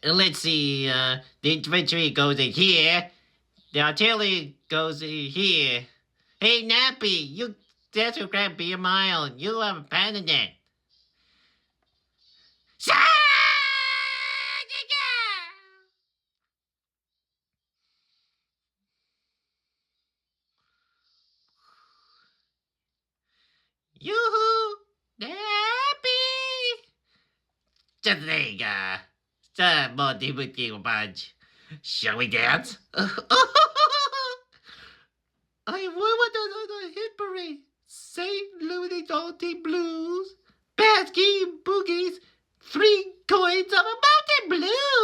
Let's see. The infantry goes in here. The artillery goes in here. Hey, Nappy, you just grab be a mile. You have abandoned it. Yoo-hoo! Nappy! Just there you go. Some more with bunch. Shall we dance? I want another hit parade. St. Looney Tunes blues. Basky boogies. 3 coins of a mountain blue.